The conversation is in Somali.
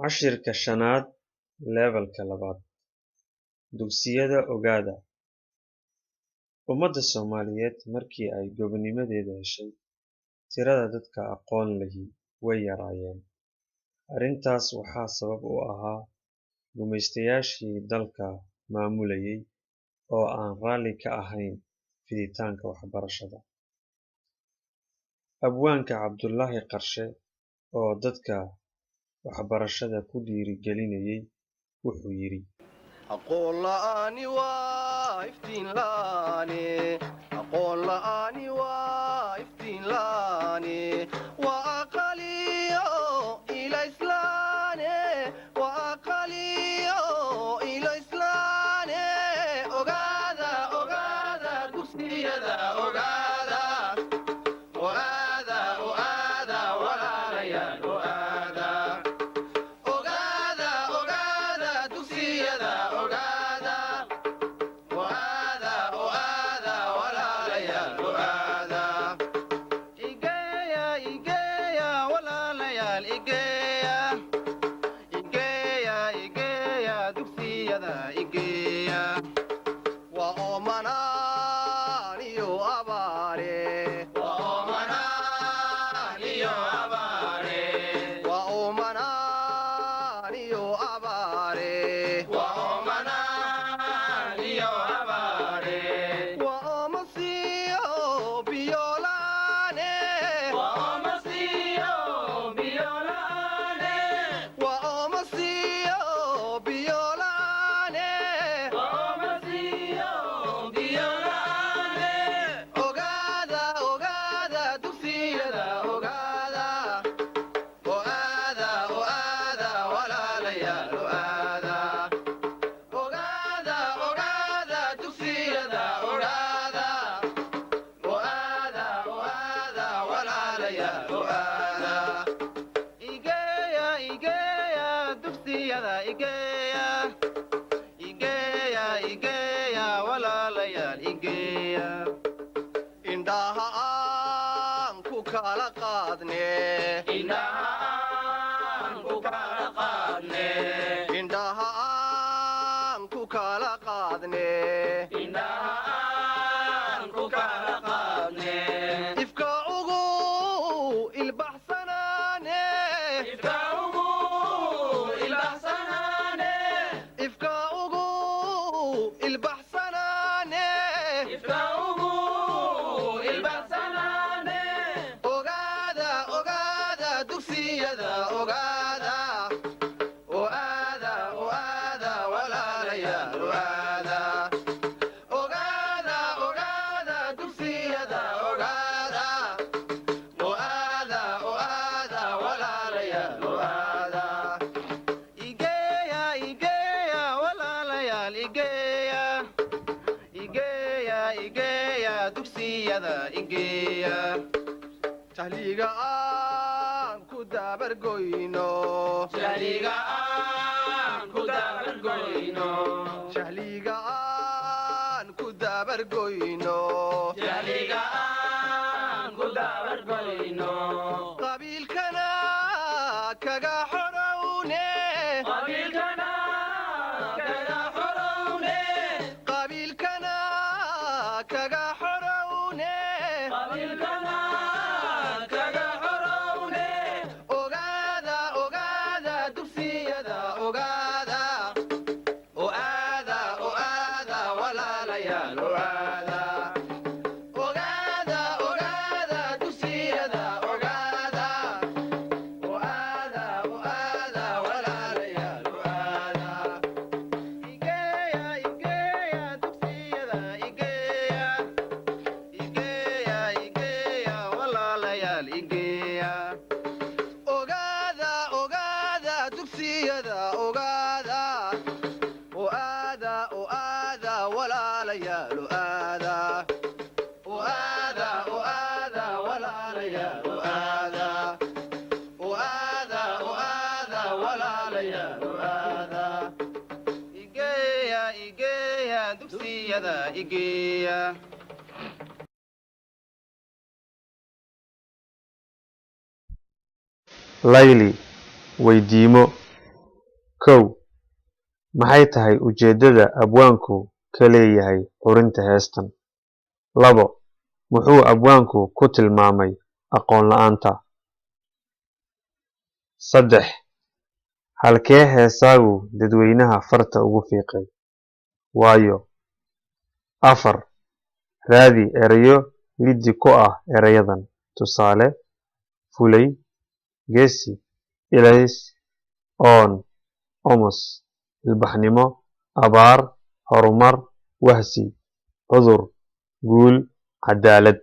Cashirka shanaad levelka labaad dugsiyada ogaada ummadda Soomaaliyeed markii ay gobonimadeeda heshay tirada dadka aqoon lahi way yaraayeen. Arrintaas waxaa sabab u ahaa gumaystayaashii dalka maamulayay oo aan raalli ka ahayn fiditaanka waxbarashada. Abwaanka Cabdullaahi Qarshe oo dadka waxbarashada ku dhiirigelinayay wuxuu yidhi aqoon la'aani waa iftiin la'aani aqoon la'aani waa iftiin la'aani waa aqaliyo ila islaane waa aqaliyo ila islaane ogaada ogaada dugsiyada ogaada ogaada ogaada walaalayaal ogaada ogaada ogaada dugsiyada ogaada ogaada ogaada walaalayaal ogaada igeeya igeeya walaalayaal igeeya igeeya igeeya dugsiyada igeeya waa oomanaan iyo abaare waa oomanaan iyo abaare waa oomanaan iyo abaare waa oomanaan iyo abaare waa oomasiyo biyolaane waa oomasiyo biyolaane waa oomasiyo biyolaane waa oomasiyo biyolaane ogaada ogaada dugsiyada ogaada ogaada ogaada walaalayaal ogaada ogaada ogaada dugsiyada ogaada ogaada ogaada walaalayaal ogaada igeeya igeeya dugsiyada igeeya igeeya igeeya walaalayaal igeeya indhaha aan ku kala qaadne indhaha aan ku kala qaadne indhaha aan ku kala qaadne indhaha aan ku kala qaadne ifka ugu ilbaxsanaane ifka ugu ilbaxsanaane ifka ugu ilbaxsanaane ifka ugu ilbaxsanaane ogaada ogaada dugsiyada ogaada ogaada ogaada walaalayaal ogaada ogaada ogaada dugsiyada ogaada ogaada ogaada walaalayaal ogaada igeeya igeeya walaalayaal igeeya igeeya igeeya dugsiyada igeeya jahliga aan ku dabargoyno jahliga aan ku dabargoyno jahliga aan ku dabargoyno jahliga aan ku dabargoyno qabiilkana kaga xorowne qabiilkana kaga xorowne qabiilkana kaga xorowne qabiilkana kaga xorowne ogaada ogaada dugsiyada ogaada ogaada ogaada walaalayaal ogaada ogaada ogaada dugsiyada ogaada ogaada ogaada walaalayaal ogaada igeeya igeeya dugsiyada igeeya igeeya igeeya walaalayaal igeeya ogaada ogaada dugsiyada ogaada ogaada ogaada walaalayaal ogaada ogaada ogaada walaalayaal ogaada ogaada ogaada walaalayaal ogaada igeeya igeeya dugsiyada igeeya layli weydiimo kow maxay tahay ujeedada abwaanku ka leeyahay qurinta heestan? labo muxuu abwaanku ku tilmaamay aqoon la'aanta? saddex halkee heesaagu dadweynaha farta ugu fiiqay? waayo? afar raadi erayo liddi ku ah erayadan. tusaale: fulay, geesi, ilays, oon, omus, ilbaxnimo, abaar, horumar, wahsi, cudur, guul, cadaalad.